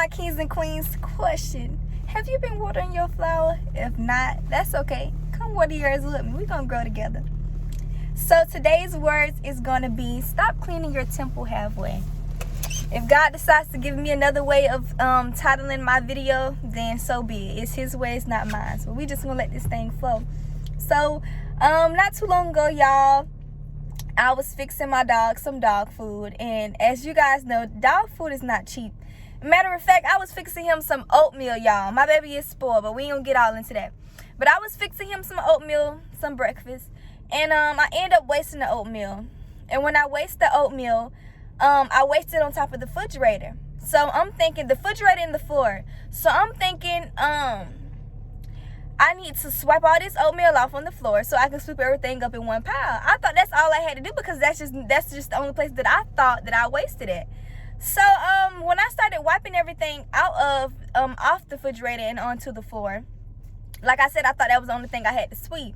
my kings and queens, question. Have you been watering your flower? If not, that's okay. Come water yours with me. We're going to grow together. So today's words is going to be, stop cleaning your temple halfway. If God decides to give me another way of titling my video, then so be it. It's his way, it's not mine. So we just going to let this thing flow. So not too long ago, y'all, I was fixing my dog some dog food. And as you guys know, dog food is not cheap. Matter of fact, I was fixing him some oatmeal, y'all. My baby is spoiled, but we ain't gonna get all into that. But I was fixing him some oatmeal, some breakfast, and I ended up wasting the oatmeal. And when I waste the oatmeal, I waste it on top of the refrigerator. So I'm thinking the refrigerator and the floor. So I'm thinking, I need to swipe all this oatmeal off on the floor so I can sweep everything up in one pile. I thought that's all I had to do because that's just the only place that I thought that I wasted it. So when I started wiping everything out of off the refrigerator and onto the floor, like I said, I thought that was the only thing I had to sweep.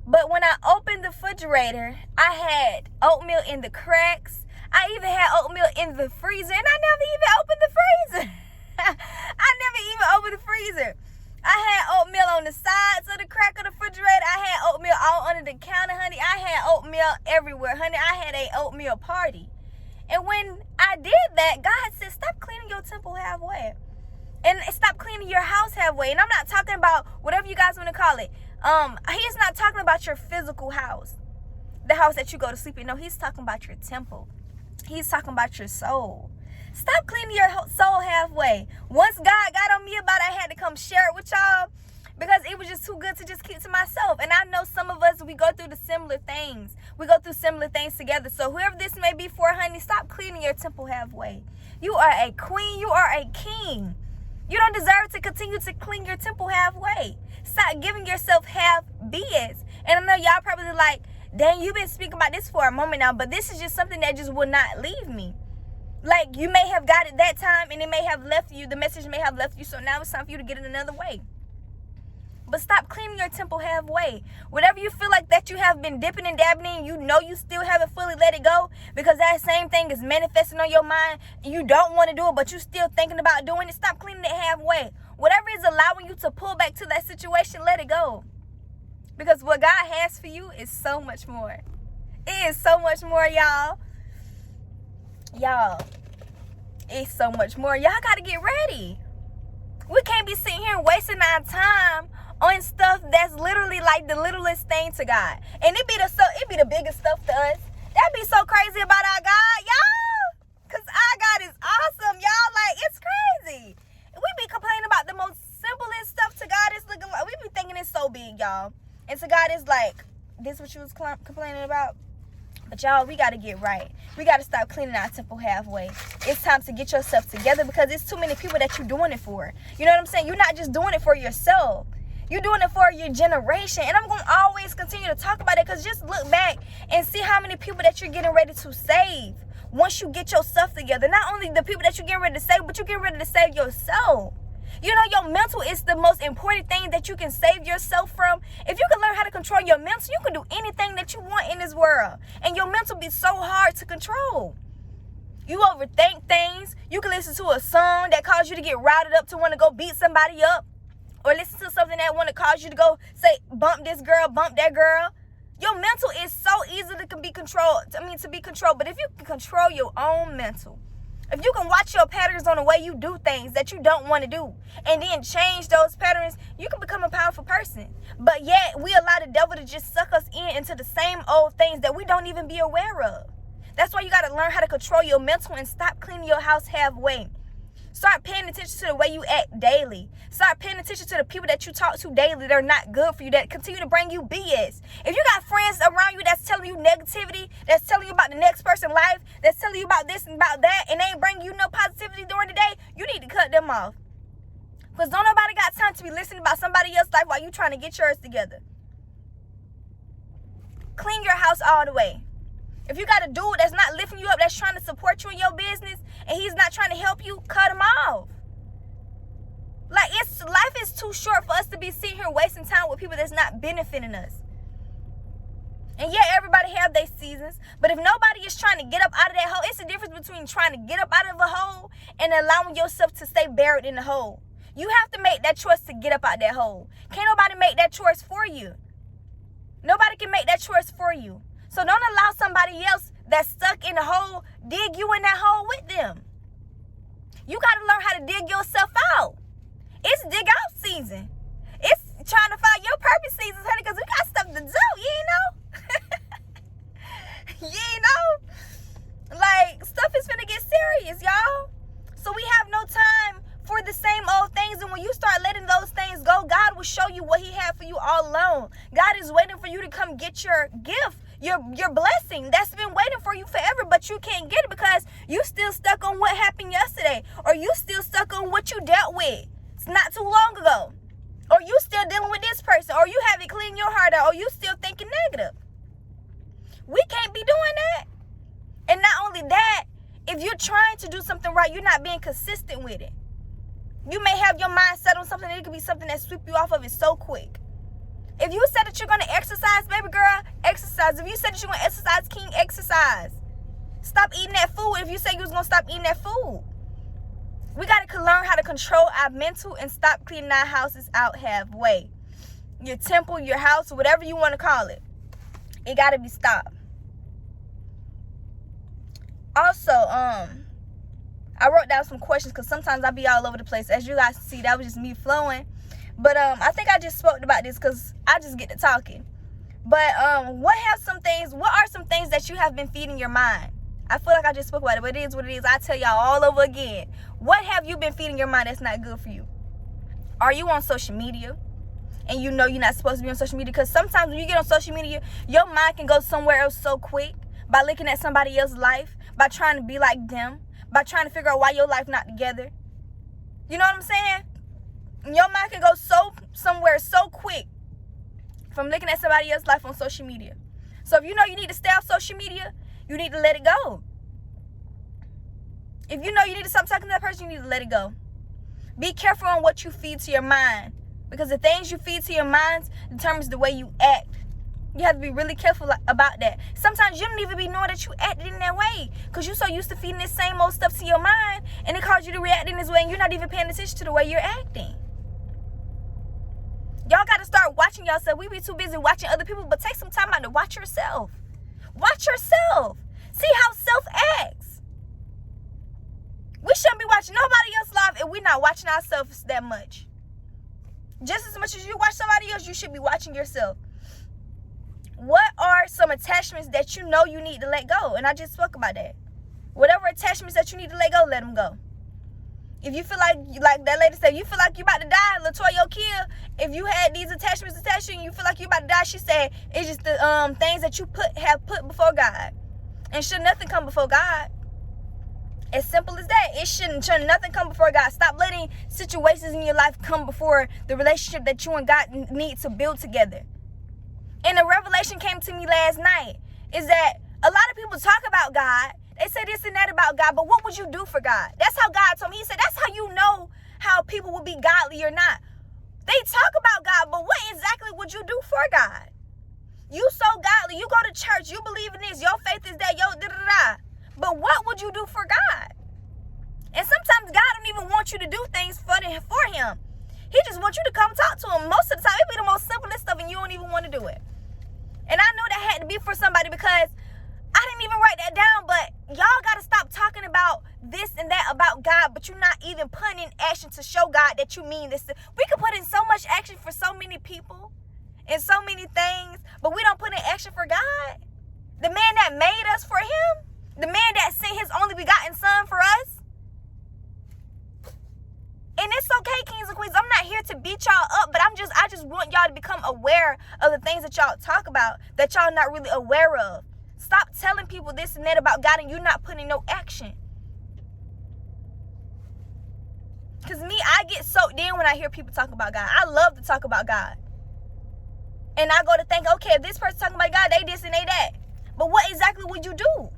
But when I opened the refrigerator, I had oatmeal in the cracks. I even had oatmeal in the freezer, and I never even opened the freezer. I never even opened the freezer. I had oatmeal on the sides of the crack of the refrigerator. I had oatmeal all under the counter, honey. I had oatmeal everywhere, honey. I had a oatmeal party. And when I did that, God said, stop cleaning your temple halfway. And stop cleaning your house halfway. And I'm not talking about whatever you guys want to call it. He's not talking about your physical house, the house that you go to sleep in. No, he's talking about your temple. He's talking about your soul. Stop cleaning your soul halfway. Once God got on me about it, I had to come share it with y'all because it was just too good to just keep to myself. And I know some of us, we go through the similar things. We go through similar things together. So whoever this may be for, honey, stop cleaning your temple halfway. You are a queen. You are a king. You don't deserve to continue to clean your temple halfway. Stop giving yourself half BS. And I know y'all probably like, dang, you've been speaking about this for a moment now, but this is just something that just will not leave me. Like, you may have got it that time and it may have left you, the message may have left you, so now it's time for you to get it another way. But stop cleaning your temple halfway. Whatever you feel like that you have been dipping and dabbing in, you know you still haven't fully let it go because that same thing is manifesting on your mind. You don't want to do it, but you're still thinking about doing it. Stop cleaning it halfway. Whatever is allowing you to pull back to that situation, let it go. Because what God has for you is so much more. It is so much more, y'all. Y'all, it's so much more. Y'all got to get ready. We can't be sitting here wasting our time on stuff that's literally like the littlest thing to God. And it be the biggest stuff to us. That be so crazy about our God, y'all. Because our God is awesome, y'all. Like, it's crazy. We be complaining about the most simplest stuff to God. It's looking like, we be thinking it's so big, y'all. And to God, it's like, this what you was complaining about? But y'all, we got to get right. We got to stop cleaning our temple halfway. It's time to get yourself together because it's too many people that you're doing it for. You know what I'm saying? You're not just doing it for yourself. You're doing it for your generation. And I'm going to always continue to talk about it because just look back and see how many people that you're getting ready to save once you get yourself together. Not only the people that you're getting ready to save, but you're getting ready to save yourself. You know, your mental is the most important thing that you can save yourself from. If you can learn how to control your mental, you can do anything that you want in this world. And your mental be so hard to control. You overthink things. You can listen to a song that causes you to get routed up to want to go beat somebody up. Or listen to something that want to cause you to go say, bump this girl, bump that girl. Your mental is so easy to be controlled. But if you can control your own mental, if you can watch your patterns on the way you do things that you don't want to do and then change those patterns, you can become a powerful person. But yet we allow the devil to just suck us into the same old things that we don't even be aware of. That's why you got to learn how to control your mental and stop cleaning your house halfway. Start paying attention to the way you act daily. Start paying attention to the people that you talk to daily that are not good for you, that continue to bring you BS. If you got friends around you that's telling you negativity, that's telling you about the next person's life, that's telling you about this and about that, and they ain't bringing you no positivity during the day, you need to cut them off. Because don't nobody got time to be listening about somebody else's life while you trying to get yours together. Clean your house all the way. If you got a dude that's not lifting you up, that's trying to support you in your business, and he's not trying to help you, cut him off. Like, life is too short for us to be sitting here wasting time with people that's not benefiting us. And yeah, everybody have their seasons. But if nobody is trying to get up out of that hole, it's the difference between trying to get up out of a hole and allowing yourself to stay buried in the hole. You have to make that choice to get up out that hole. Can't nobody make that choice for you. Nobody can make that choice for you. So don't allow somebody else that's stuck in the hole dig you in that hole with them. You got to learn how to dig yourself out. It's dig out season. It's trying to find your purpose season, honey, because we got stuff to do, you know? You know? Like, stuff is finna get serious, y'all. So we have no time for the same old things. And when you start letting those things go, God will show you what he had for you all along. God is waiting for you to come get your gift, your blessing that's been waiting for you forever, but you can't get it because you still stuck on what happened yesterday, or you still stuck on what you dealt with not too long ago, or you still dealing with this person, or you haven't cleaned your heart out, or you still thinking negative. We can't be doing that. And not only that, if you're trying to do something right, you're not being consistent with it. You may have your mind set on something, and it could be something that sweep you off of it so quick. If you said that you're going to exercise, baby girl, exercise. If you said that you're going to exercise, king, exercise. Stop eating that food if you say you was going to stop eating that food. We got to learn how to control our mental and stop cleaning our houses out halfway. Your temple, your house, whatever you want to call it. It got to be stopped. Also, I wrote down some questions because sometimes I be all over the place. As you guys see, that was just me flowing. But I think I just spoke about this because I just get to talking. But what are some things that you have been feeding your mind? I feel like I just spoke about it, but it is what it is. I tell y'all all over again. What have you been feeding your mind that's not good for you? Are you on social media? And you know you're not supposed to be on social media, because sometimes when you get on social media, your mind can go somewhere else so quick by looking at somebody else's life, by trying to be like them, by trying to figure out why your life not together. You know what I'm saying? Your mind can go somewhere so quick from looking at somebody else's life on social media. So if you know you need to stay off social media, you need to let it go. If you know you need to stop talking to that person, you need to let it go. Be careful on what you feed to your mind, because the things you feed to your mind determines the way you act. You have to be really careful about that. Sometimes you don't even be knowing that you acted in that way, because you're so used to feeding this same old stuff to your mind, and it causes you to react in this way, and you're not even paying attention to the way you're acting. Y'all got to start watching yourself. We be too busy watching other people, but take some time out to watch yourself. Watch yourself. See how self acts. We shouldn't be watching nobody else's life if we're not watching ourselves that much. Just as much as you watch somebody else, you should be watching yourself. What are some attachments that you know you need to let go? And I just spoke about that. Whatever attachments that you need to let go, let them go. If you feel like that lady said, you feel like you about to die, Latoya O'Keel, if you had these attachments attached to you and you feel like you about to die, she said, it's just the things that you have put before God. And should nothing come before God? As simple as that. Should nothing come before God. Stop letting situations in your life come before the relationship that you and God need to build together. And a revelation came to me last night, is that a lot of people talk about God. They say this and that about God, but what would you do for God? That's how God told me. He said, that's how you know how people will be godly or not. They talk about God, but what exactly would you do for God? You so godly. You go to church. You believe in this. Your faith is that. But what would you do for God? And sometimes God don't even want you to do things for him. He just wants you to come talk to him. Most of the time, it be the most simplest stuff, and you don't even want to do it. And I know that had to be for somebody, because I didn't even write that down, but y'all got to stop talking about this and that about God, but you're not even putting in action to show God that you mean this. We could put in so much action for so many people and so many things, but we don't put in action for God. The man that made us for him, the man that sent his only begotten son for us. And it's okay, kings and queens. I'm not here to beat y'all up, but I just want y'all to become aware of the things that y'all talk about that y'all not really aware of. Stop telling people this and that about God, and you're not putting no action. Because me, I get soaked in when I hear people talk about God. I love to talk about God. And I go to think, okay, if this person talking about God, they this and they that. But what exactly would you do?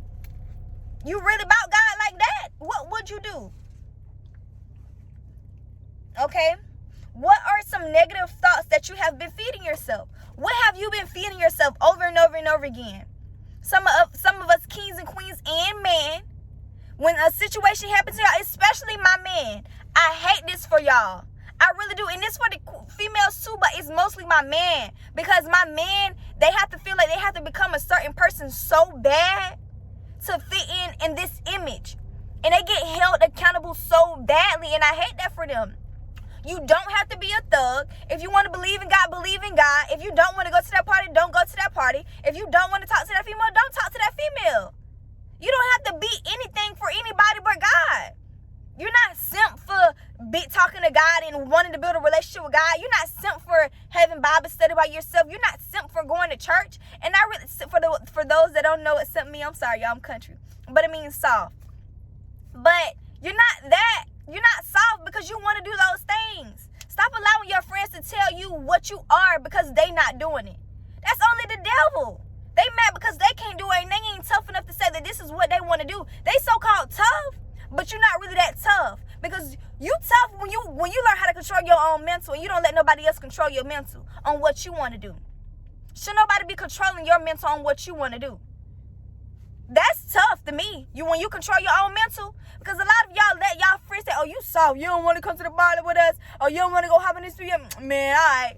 You really about God like that? What would you do? Okay? What are some negative thoughts that you have been feeding yourself? What have you been feeding yourself over and over and over again? Some of us kings and queens and men, when a situation happens to y'all, especially my man, I hate this for y'all. I really do. And this for the females too, but it's mostly my man. Because my man, they have to feel like they have to become a certain person so bad to fit in this image. And they get held accountable so badly. And I hate that for them. You don't have to be a thug. If you want to believe in God, believe in God. If you don't want to go to that party, don't go to that party. If you don't want to talk to that female, don't talk to that female. You don't have to be anything for anybody but God. You're not simp for talking to God and wanting to build a relationship with God. You're not simp for having Bible study by yourself. You're not simp for going to church. And I really, for those that don't know what simp means, I'm sorry, y'all, I'm country. But it means soft. But you're not that. You're not soft because you want to do those things. Stop allowing your friends to tell you what you are because they not doing it. That's only the devil. They mad because they can't do it and they ain't tough enough to say that this is what they want to do. They so-called tough, but you're not really that tough. Because you tough when you learn how to control your own mental and you don't let nobody else control your mental on what you want to do. Should nobody be controlling your mental on what you want to do? That's tough to me. When you control your own mental. Because a lot of y'all let y'all friends say, oh, you soft. You don't want to come to the party with us. Or you don't want to go hop in this PM. Man, all right.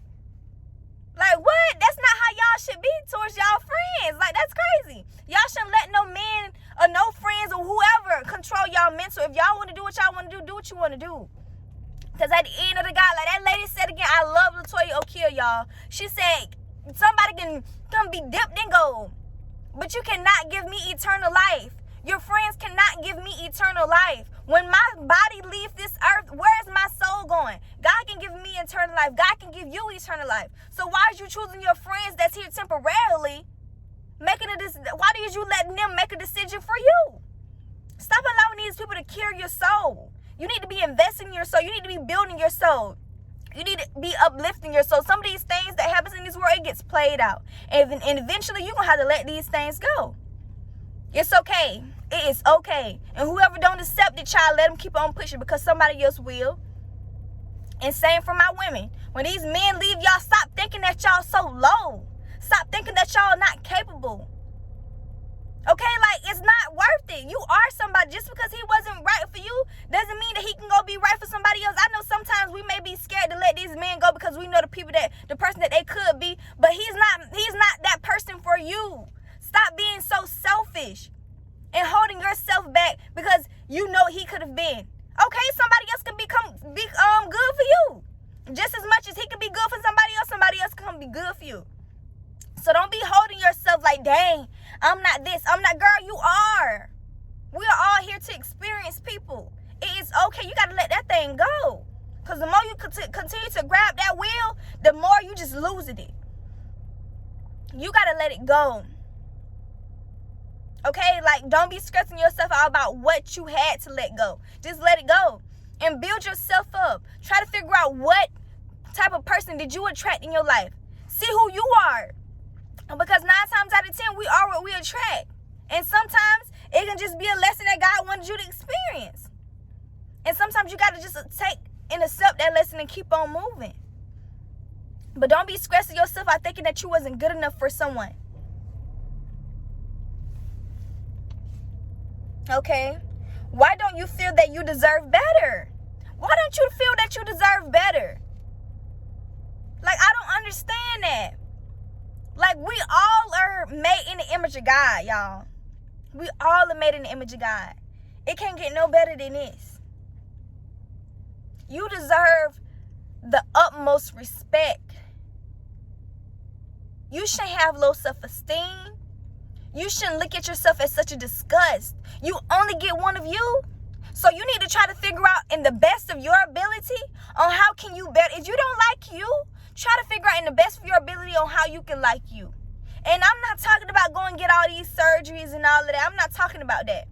Like, what? That's not how y'all should be towards y'all friends. Like, that's crazy. Y'all shouldn't let no man or no friends or whoever control y'all mental. If y'all want to do what y'all want to do what you want to do. Because at the end of the guy, like that lady said again, I love Latoya O'Keefe, y'all. She said, somebody can come be dipped in gold. But you cannot give me eternal life. Your friends cannot give me eternal life. When my body leaves this earth, where is my soul going? God can give me eternal life. God can give you eternal life. So why are you choosing your friends that's here temporarily? Why did you let them make a decision for you? Stop allowing these people to carry your soul. You need to be investing in your soul. You need to be building your soul. You need to be uplifting your soul. Some of these things that happens in this world, it gets played out. And eventually you're going to have to let these things go. It's okay. It is okay. And whoever don't accept it, child, let them keep on pushing because somebody else will. And same for my women. When these men leave y'all, stop thinking that y'all so low. Stop thinking that y'all not capable. Okay, like, it's not worth it. You are somebody. Just because he wasn't right for you doesn't mean that he can go be right for somebody else. I know sometimes we may be scared to let these men go because we know the person that they could be, but he's not that person for you. Stop being so selfish and holding yourself back because you know he could have been. Okay, somebody else can be good for you. Just as much as he can be good for somebody else can be good for you. So don't be holding yourself like, dang, I'm not this, I'm not. Girl, you are. We are all here to experience people. It is okay. You got to let that thing go. Because the more you continue to grab that wheel, the more you just losing it. You got to let it go. Okay? Like, don't be stressing yourself out about what you had to let go. Just let it go. And build yourself up. Try to figure out what type of person did you attract in your life. See who you are. Because 9 times out of 10, we are what we attract. And sometimes it can just be a lesson that God wanted you to experience. And sometimes you got to just take and accept that lesson and keep on moving. But don't be stressing yourself out thinking that you wasn't good enough for someone. Okay? Why don't you feel that you deserve better? Why don't you feel that you deserve better? Like, I don't understand that. Like, we all are made in the image of God, y'all. We all are made in the image of God. It can't get no better than this. You deserve the utmost respect. You shouldn't have low self-esteem. You shouldn't look at yourself as such a disgust. You only get one of you. So you need to try to figure out in the best of your ability on how can you better. If you don't like you, try to figure out in the best of your ability on how you can like you. And I'm not talking about going get all these surgeries and all of that. I'm not talking about that.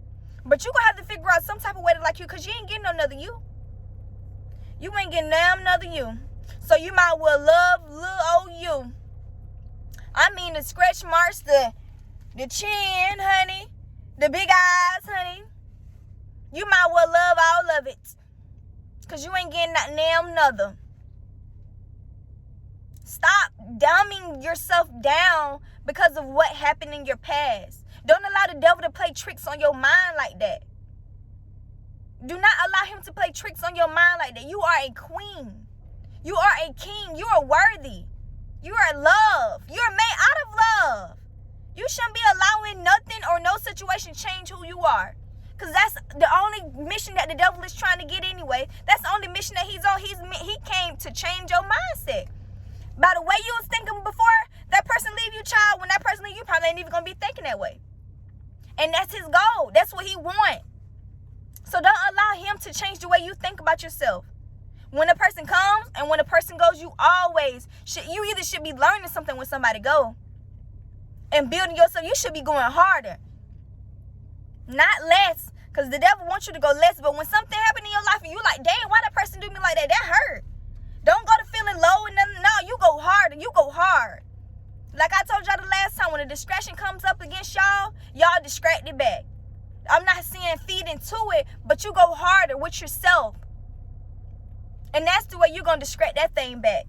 But you're going to have to figure out some type of way to like you because you ain't getting no another you. You ain't getting damn another you. So you might well love little old you. I mean the stretch marks, the chin, honey. The big eyes, honey. You might well love all of it. Because you ain't getting that damn another. Stop dumbing yourself down because of what happened in your past. Don't allow the devil to play tricks on your mind like that. Do not allow him to play tricks on your mind like that. You are a queen. You are a king. You are worthy. You are love. You are made out of love. You shouldn't be allowing nothing or no situation change who you are. Because that's the only mission that the devil is trying to get anyway. That's the only mission that he's on. He came to change your mindset. By the way you was thinking before that person leave you, child, when that person leave you, probably ain't even going to be thinking that way. And that's his goal. That's what he wants. So don't allow him to change the way you think about yourself. When a person comes and when a person goes, you either should be learning something when somebody go and building yourself. You should be going harder, not less, because the devil wants you to go less. But when something happened in your life and you like, dang, why that person do me like that? That hurt. Don't go to feeling low and nothing. No, you go harder. You go hard. Like I told y'all the last time, when a distraction comes up against y'all distract it back. I'm not saying feed into it, but you go harder with yourself. And that's the way you're going to distract that thing back.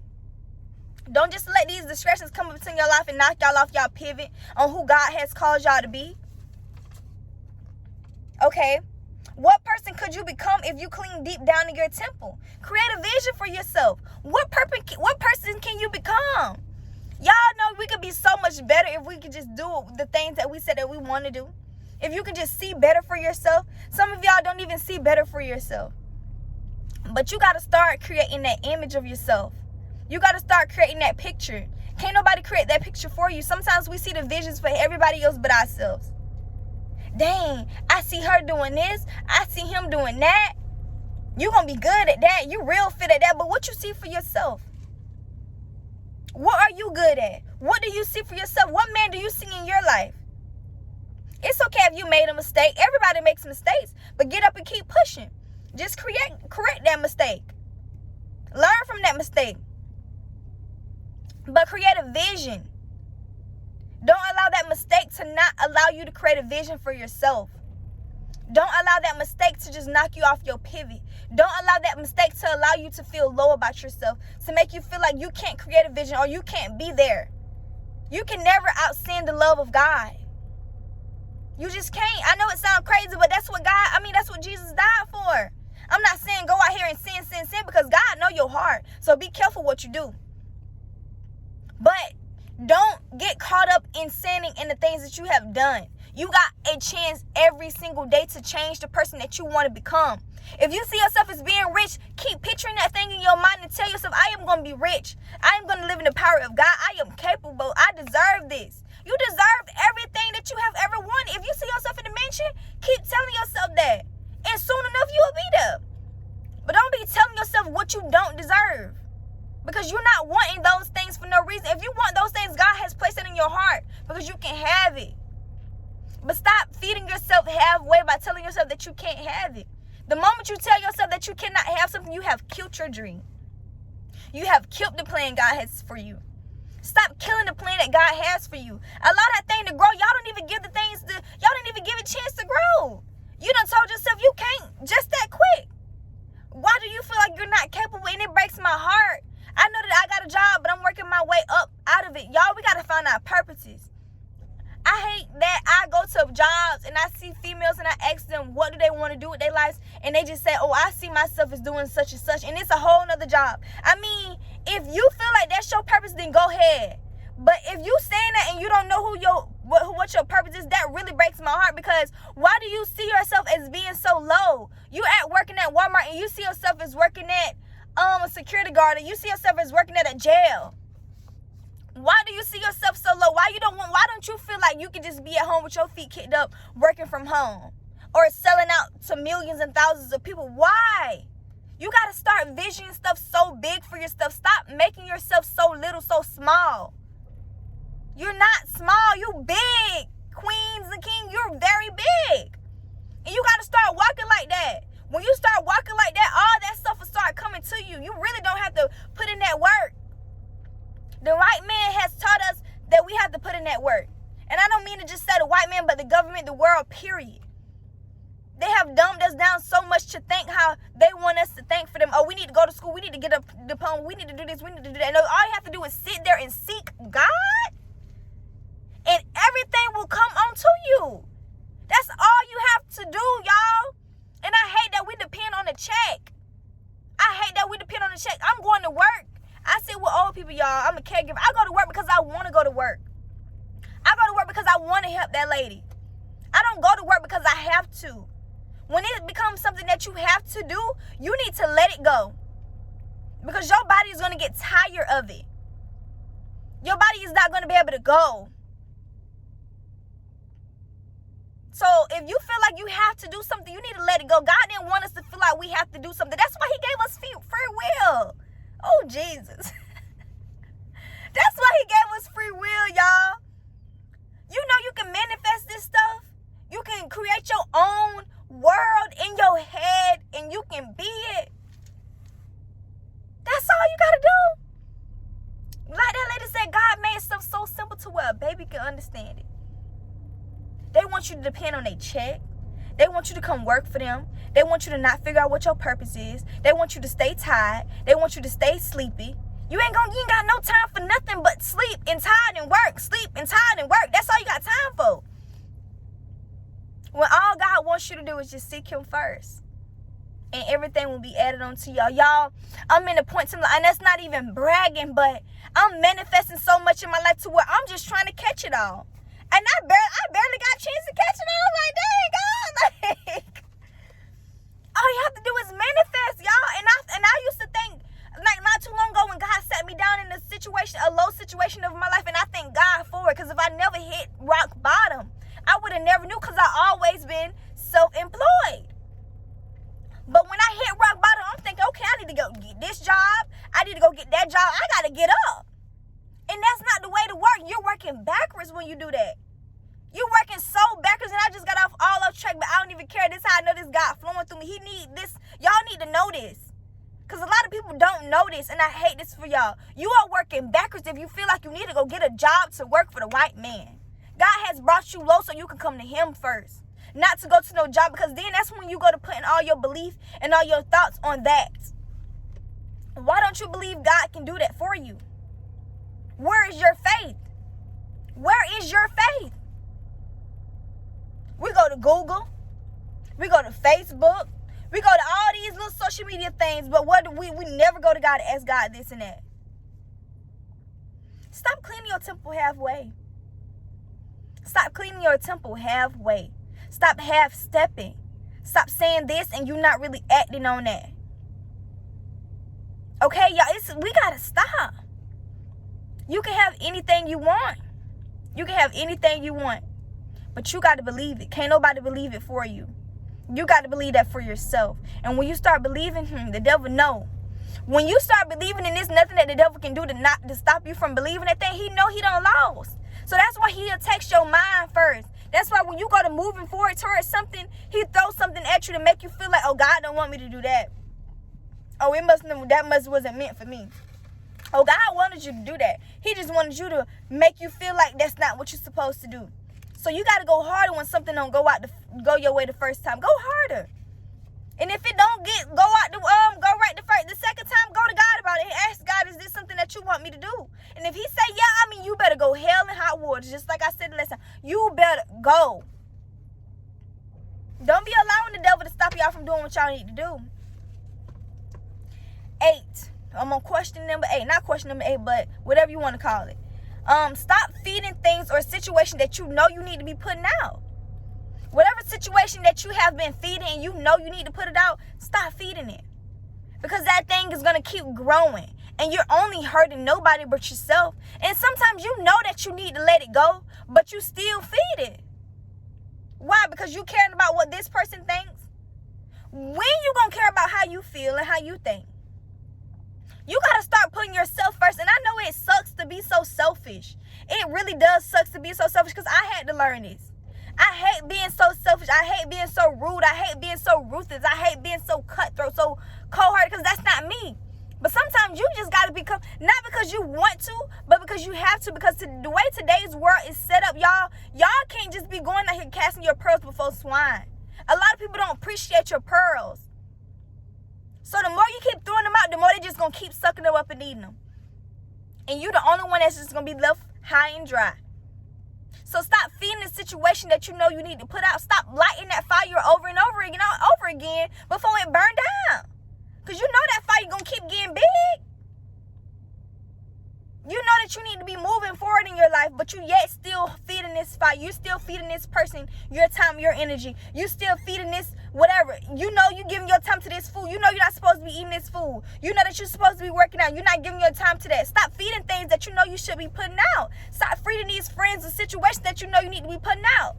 Don't just let these distractions come up into your life and knock y'all off y'all pivot on who God has called y'all to be. Okay? What person could you become if you clean deep down in your temple? Create a vision for yourself. What person can you become? Y'all know we could be so much better if we could just do the things that we said that we want to do. If you can just see better for yourself. Some of y'all don't even see better for yourself. But you got to start creating that image of yourself. You got to start creating that picture. Can't nobody create that picture for you. Sometimes we see the visions for everybody else but ourselves. Dang, I see her doing this. I see him doing that. You're going to be good at that. You real fit at that. But what you see for yourself? What are you good at? What do you see for yourself? What man do you see in your life? It's okay if you made a mistake. Everybody makes mistakes. But get up and keep pushing. Just correct that mistake. Learn from that mistake. But create a vision. Don't allow that mistake to not allow you to create a vision for yourself. Don't allow that mistake to just knock you off your pivot. Don't allow that mistake to allow you to feel low about yourself, to make you feel like you can't create a vision or you can't be there. You can never outsin the love of God. You just can't. I know it sounds crazy, but that's what Jesus died for. I'm not saying go out here and sin, because God knows your heart. So be careful what you do. But don't get caught up in sinning in the things that you have done. You got a chance every single day to change the person that you want to become. If you see yourself as being rich, keep picturing that thing in your mind and tell yourself, I am going to be rich. I am going to live in the power of God. I am capable. I deserve this. You deserve everything that you have ever wanted. If you see yourself in the mansion, keep telling yourself that. And soon enough, you will be there. But don't be telling yourself what you don't deserve. Because you're not wanting those things for no reason. If you want those things, God has placed it in your heart because you can have it. But stop feeding yourself halfway by telling yourself that you can't have it. The moment you tell yourself that you cannot have something, you have killed your dream. You have killed the plan God has for you. Stop killing the plan that God has for you. Allow that thing to grow. Y'all don't even give it a chance to grow. You done told yourself you can't just that quick. Why do you feel like you're not capable? And it breaks my heart. I know that I got a job, but I'm working my way up out of it. Y'all, we got to find our purposes. I hate that I go to jobs and I see females and I ask them what do they want to do with their lives, and they just say, oh, I see myself as doing such and such, and it's a whole nother job. I mean, if you feel like that's your purpose, then go ahead. But if you saying that and you don't know what your purpose is, that really breaks my heart, because why do you see yourself as being so low? You working at Walmart and you see yourself as working at a security guard, and you see yourself as working at a jail. Why do you see yourself so low? Why don't you feel like you can just be at home with your feet kicked up working from home or selling out to millions and thousands of people? Why? You got to start visioning stuff so big for yourself. Stop making yourself so little, so small. You're not small. You big. Queens and king, you're very big. And you got to start walking like that. When you start walking like that, all that stuff will start coming to you. You really don't have to put in that work. The white man has taught us that we have to put in that work. And I don't mean to just say the white man, but the government, the world, period. They have dumbed us down so much to think how they want us to think for them oh, we need to go to school, we need to get a diploma, we need to do this, we need to do that. No, all you have to do is sit there and seek God, and everything will come onto you. That's all you have to do, y'all. And I hate that we depend on a check. I'm going to work. I sit with old people, y'all. I'm a caregiver. I go to work because I want to go to work. I go to work because I want to help that lady. I don't go to work because I have to. When it becomes something that you have to do, you need to let it go. Because your body is going to get tired of it. Your body is not going to be able to go. So if you feel like you have to do something, you need to let it go. God didn't want us to feel like we have to do something. That's why he gave us free will. Oh, Jesus. That's why he gave us free will, y'all. You know you can manifest this stuff. You can create your own world in your head and you can be it. That's all you got to do. Like that lady said, God made stuff so simple to where a baby can understand it. They want you to depend on their check. They want you to come work for them. They want you to not figure out what your purpose is. They want you to stay tired. They want you to stay sleepy. You ain't got no time for nothing but sleep and tired and work. Sleep and tired and work. That's all you got time for. When all God wants you to do is just seek him first. And everything will be added on to y'all. Y'all, I'm in a point in life, and that's not even bragging, but I'm manifesting so much in my life to where I'm just trying to catch it all. And I barely got a chance to catch it all. I'm like, dang, God. Like, all you have to do is manifest, y'all. And I used to think, like, not too long ago when God set me down in a low situation of my life, and I thank God for it, because if I never hit rock bottom, I would have never knew, because I always been self-employed. But when I hit rock bottom, I'm thinking, okay, I need to go get this job. I need to go get that job. I got to get up. And that's not the way to work. You're working backwards when you do that. You're working so backwards, and I just got off all off track, but I don't even care. This is how I know this God flowing through me. He need this. Y'all need to know this. Because a lot of people don't know this, and I hate this for y'all. You are working backwards if you feel like you need to go get a job to work for the white man. God has brought you low so you can come to him first. Not to go to no job, because then that's when you go to putting all your belief and all your thoughts on that. Why don't you believe God can do that for you? Where is your faith? Where is your faith? We go to Google. We go to Facebook. We go to all these little social media things. But what do we never go to God to ask God this and that. Stop cleaning your temple halfway. Stop cleaning your temple halfway. Stop half-stepping. Stop saying this and you're not really acting on that. Okay, y'all, we got to stop. You can have anything you want. You can have anything you want. But you got to believe it. Can't nobody believe it for you. You got to believe that for yourself. And when you start believing the devil know. When you start believing in this, nothing that the devil can do to stop you from believing that thing, he know he done lost. So that's why he attacks your mind first. That's why when you go to moving forward towards something, he throws something at you to make you feel like, oh, God don't want me to do that. Oh, that wasn't meant for me. Oh, God wanted you to do that. He just wanted you to make you feel like that's not what you're supposed to do. So you got to go harder when something don't go your way the first time. Go harder. And if it don't go right the second time, go to God about it and ask God, is this something that you want me to do? And if he say, yeah, you better go hell and hot water. Just like I said last time, you better go. Don't be allowing the devil to stop y'all from doing what y'all need to do. 8. I'm on question number 8. Not question number 8, but whatever you want to call it. Stop feeding things or situation that you know you need to be putting out. Whatever situation that you have been feeding and you know you need to put it out, stop feeding it. Because that thing is going to keep growing. And you're only hurting nobody but yourself. And sometimes you know that you need to let it go, but you still feed it. Why? Because you caring about what this person thinks? When you going to care about how you feel and how you think? You got to start putting yourself first. And I know it sucks to be so selfish. It really does suck to be so selfish because I had to learn this. I hate being so selfish. I hate being so rude. I hate being so ruthless. I hate being so cutthroat, so cold-hearted, because that's not me. But sometimes you just got to become, not because you want to, but because you have to. Because the way today's world is set up, y'all can't just be going out here casting your pearls before swine. A lot of people don't appreciate your pearls. So the more you keep more they just going to keep sucking them up and eating them. And you're the only one that's just going to be left high and dry. So stop feeding the situation that you know you need to put out. Stop lighting that fire over and over again before it burn down. Because you know that fire going to keep getting big. You know that you need to be moving forward in your life, but you yet still feeding this fire. You still feeding this person your time, your energy. You still feeding this whatever. You know you giving your time to this food. You know you're not supposed to be eating this food. You know that you're supposed to be working out. You're not giving your time to that. Stop feeding things that you know you should be putting out. Stop feeding these friends a situation that you know you need to be putting out.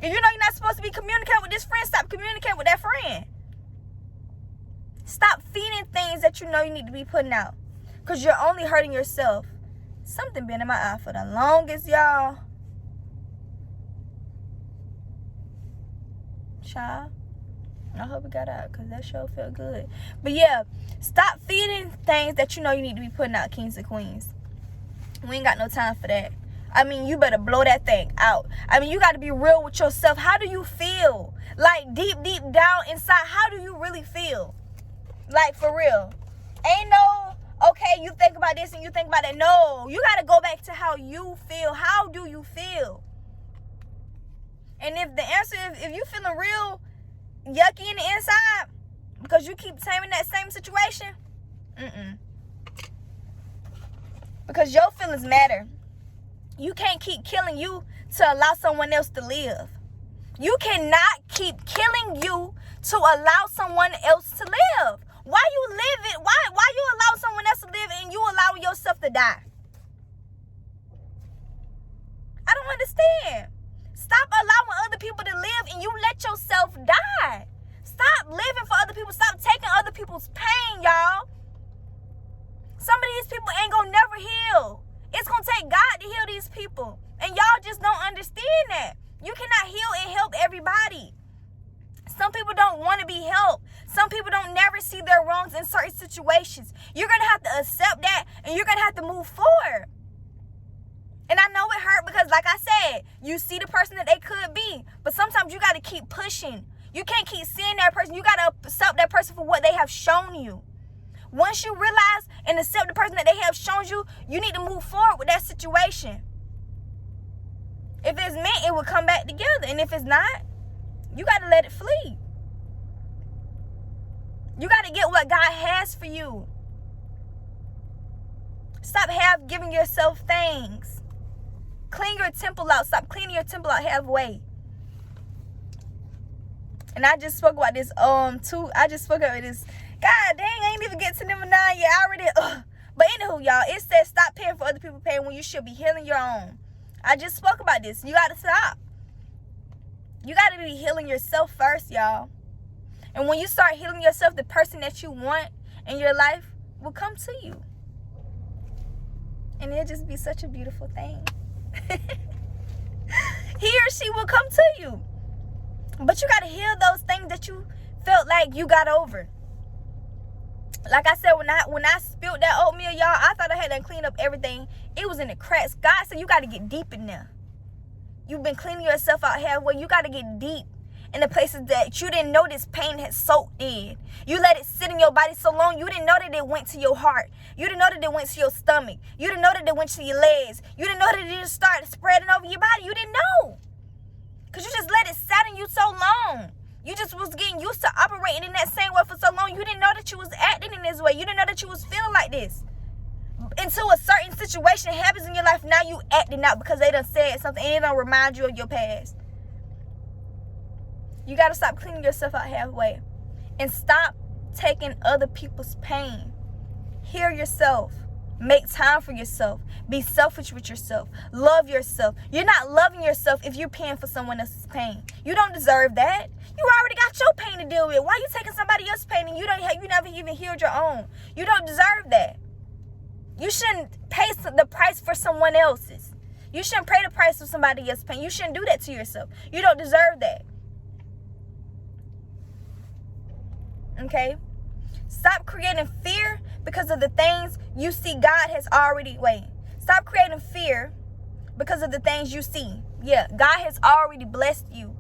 If you know you're not supposed to be communicating with this friend, stop communicating with that friend. Stop feeding things that you know you need to be putting out, because you're only hurting yourself. Something been in my eye for the longest, y'all. Child, I hope it got out, because that show felt good. But yeah, stop feeding things that you know you need to be putting out, kings and queens. We ain't got no time for that. I mean, you better blow that thing out. I mean, you got to be real with yourself. How do you feel? Like, deep down inside, how do you really feel? Like, for real. Ain't no, okay, you think about this and you think about that. No, you got to go back to how you feel. How do you feel? And if the answer is, if you feeling real yucky in the inside because you keep saying that same situation, because your feelings matter. You can't keep killing you to allow someone else to live. You cannot keep killing you to allow someone else to live. Why you live it? Why you allow someone else to live and you allow yourself to die? I don't understand. Stop allowing other people to live and you let yourself die. Stop living for other people. Stop taking other people's pain, y'all. Some of these people ain't gonna never heal. It's gonna take God to heal these people. And y'all just don't understand that. You cannot heal and help everybody. Some people don't want to be helped. Some people don't never see their wrongs in certain situations. You're going to have to accept that and you're going to have to move forward. And I know it hurt because, like I said, you see the person that they could be. But sometimes you got to keep pushing. You can't keep seeing that person. You got to accept that person for what they have shown you. Once you realize and accept the person that they have shown you, you need to move forward with that situation. If it's meant, it will come back together. And if it's not, you got to let it flee. You got to get what God has for you. Stop giving yourself things. Clean your temple out. Stop cleaning your temple out halfway. And I just spoke about this too. I just spoke about this. God dang, I ain't even get to number 9 yet. I already But anywho, y'all, it says stop paying for other people's pain when you should be healing your own. I just spoke about this. You got to stop. You got to be healing yourself first, y'all. And when you start healing yourself, the person that you want in your life will come to you. And it'll just be such a beautiful thing. He or she will come to you. But you got to heal those things that you felt like you got over. Like I said, when I spilled that oatmeal, y'all, I thought I had to clean up everything. It was in the cracks. God said you got to get deep in there. You've been cleaning yourself out halfway. You got to get deep in the places that you didn't know this pain had soaked in. You let it sit in your body so long, you didn't know that it went to your heart. You didn't know that it went to your stomach. You didn't know that it went to your legs. You didn't know that it just started spreading over your body. You didn't know. Because you just let it sit in you so long. You just was getting used to operating in that same way for so long. You didn't know that you was acting in this way. You didn't know that you was feeling like this. Until a certain situation happens in your life, now you acting out because they done said something and it done remind you of your past. You got to stop cleaning yourself out halfway. And stop taking other people's pain. Heal yourself. Make time for yourself. Be selfish with yourself. Love yourself. You're not loving yourself if you're paying for someone else's pain. You don't deserve that. You already got your pain to deal with. Why are you taking somebody else's pain and you never even healed your own? You don't deserve that. You shouldn't pay the price for someone else's. You shouldn't pay the price for somebody else's pain. You shouldn't do that to yourself. You don't deserve that. Okay? Stop creating fear because of the things you see God has already. Stop creating fear because of the things you see. Yeah, God has already blessed you.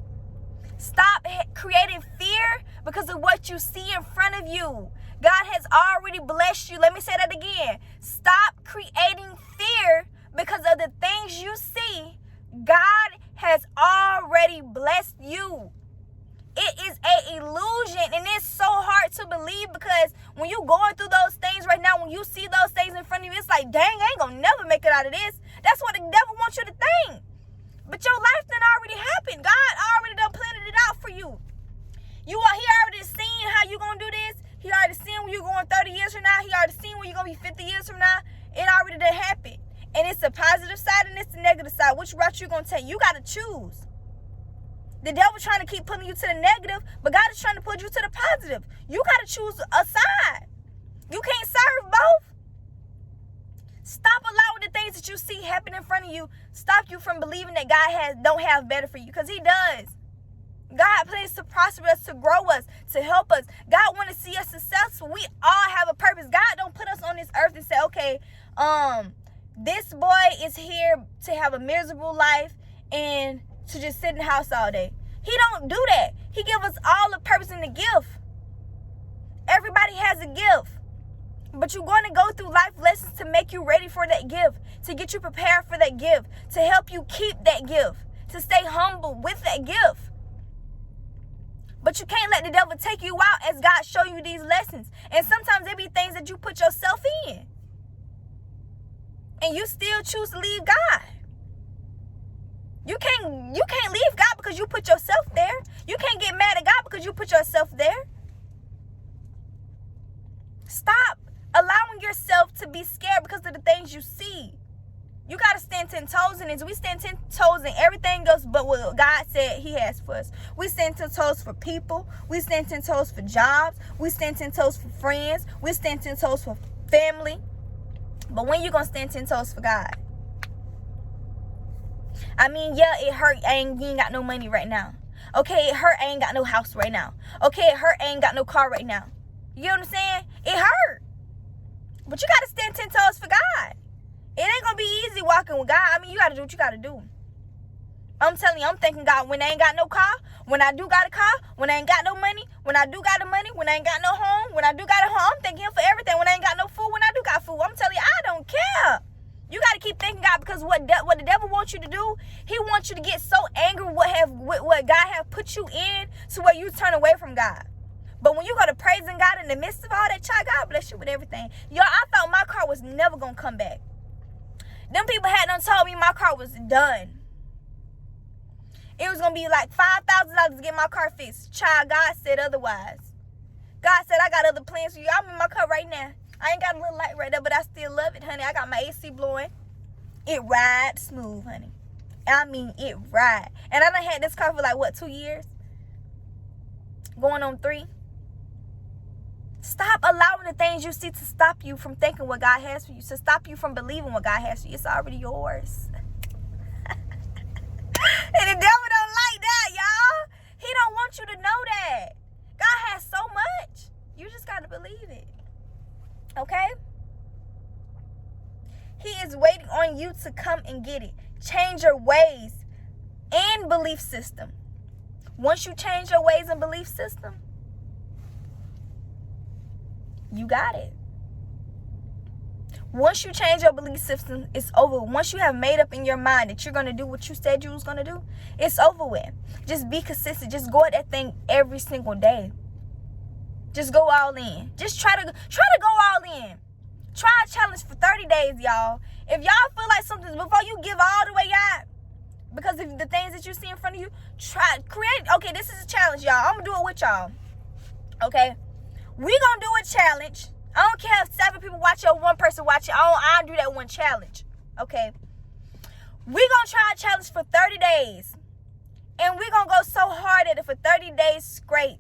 Stop creating fear because of what you see in front of you. God has already blessed you. Let me say that again. Stop creating fear because of the things you see. God has already blessed you. It is an illusion, and it's so hard to believe because when you're going through those things right now, when you see those things in front of you, it's like, dang, I ain't gonna never make it out of this. That's what the devil wants you to think. But your life done already happened. God already done planted it out for you. He already seen how you gonna do this. He already seen where you're going 30 years from now. He already seen where you're gonna be 50 years from now. It already done happened. And it's the positive side and it's the negative side. Which route you gonna take? You gotta choose. The devil trying to keep pulling you to the negative, but God is trying to pull you to the positive. You gotta choose a side. You can't serve both. Stop allowing the things that you see happen in front of you stop you from believing that God don't have better for you, because he does. God plans to prosper us, to grow us, to help us. God want to see us successful. We all have a purpose. God don't put us on this earth and say, okay, this boy is here to have a miserable life and to just sit in the house all day. He don't do that. He give us all a purpose and a gift. Everybody has a gift. But you're going to go through life lessons to make you ready for that gift, to get you prepared for that gift, to help you keep that gift, to stay humble with that gift. But you can't let the devil take you out as God show you these lessons. And sometimes there be things that you put yourself in. And you still choose to leave God. You can't leave God because you put yourself there. You can't get mad at God because you put yourself there. Stop allowing yourself to be scared because of the things you see. You got to stand 10 toes in it. We stand 10 toes in everything else but what God said he has for us. We stand 10 toes for people. We stand 10 toes for jobs. We stand 10 toes for friends. We stand 10 toes for family. But when you going to stand 10 toes for God? I mean, yeah, it hurt. You ain't got no money right now. Okay, it hurt. I ain't got no house right now. Okay, it hurt. I ain't got no car right now. You know what I'm saying? It hurt. But you got to stand 10 toes for God. It ain't going to be easy walking with God. I mean, you got to do what you got to do. I'm telling you, I'm thanking God when I ain't got no car, when I do got a car, when I ain't got no money, when I do got the money, when I ain't got no home, when I do got a home, I'm thanking him for everything. When I ain't got no food, when I do got food, I'm telling you, I don't care. You got to keep thanking God, because what the devil wants you to do, he wants you to get so angry with what God have put you in to where you turn away from God. But when you go to praising God in the midst of all that, child, God bless you with everything. Y'all, I thought my car was never going to come back. Them people had done told me my car was done. It was going to be like $5,000 to get my car fixed. Child, God said otherwise. God said, I got other plans for you. I'm in my car right now. I ain't got a little light right there, but I still love it, honey. I got my AC blowing. It rides smooth, honey. I mean, it ride. And I done had this car for like, what, 2 years? Going on 3. Stop allowing the things you see to stop you from thinking what God has for you, to stop you from believing what God has for you. It's already yours. And the devil don't like that, y'all. He don't want you to know that. God has so much. You just got to believe it. Okay? He is waiting on you to come and get it. Change your ways and belief system. Once you change your ways and belief system, you got it. Once you change your belief system, it's over. Once you have made up in your mind that you're going to do what you said you was going to do, it's over with. Just be consistent. Just go at that thing every single day. Just go all in. Just try to go all in. Try a challenge for 30 days, y'all. If y'all feel like something, before you give all the way out, because of the things that you see in front of you, okay, this is a challenge, y'all. I'm going to do it with y'all. Okay? We going to do a challenge. I don't care if 7 people watch it or 1 person watch it. I'll do that one challenge. Okay? We going to try a challenge for 30 days. And we going to go so hard at it for 30 days straight.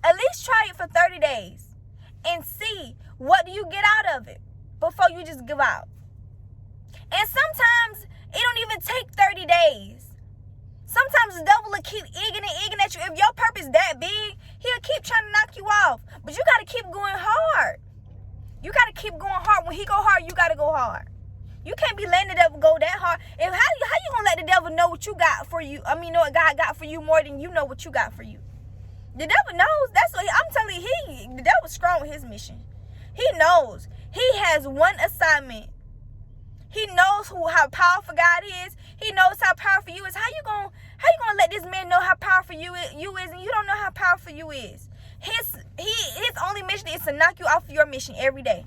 At least try it for 30 days. And see, what do you get out of it before you just give out. And sometimes it don't even take 30 days. Sometimes the devil will keep egging at you. If your purpose that big, he'll keep trying to knock you off. But you got to keep going hard. You got to keep going hard. When he go hard, you got to go hard. You can't be letting the devil go that hard. How you gonna let the devil know what you got for you? I mean, know what God got for you more than you know what you got for you. The devil knows. That's what I'm telling you. The devil's strong with his mission. He knows. He has one assignment. He knows how powerful God is. He knows how powerful you is. How you gonna let this man know how powerful you is, and you don't know how powerful you is? His only mission is to knock you off your mission every day.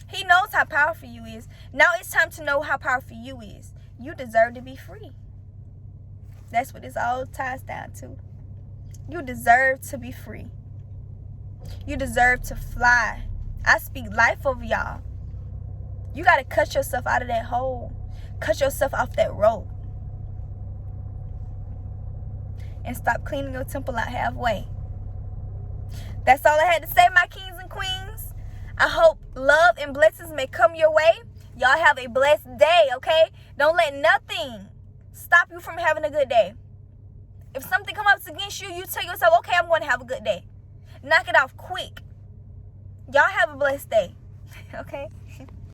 He knows how powerful you is. Now it's time to know how powerful you is. You deserve to be free. That's what this all ties down to. You deserve to be free. You deserve to fly. I speak life over y'all. You got to cut yourself out of that hole. Cut yourself off that rope. And stop cleaning your temple out halfway. That's all I had to say, my kings and queens. I hope love and blessings may come your way. Y'all have a blessed day, okay? Don't let nothing stop you from having a good day. If something comes up against you, you tell yourself, okay, I'm going to have a good day. Knock it off quick. Y'all have a blessed day, okay?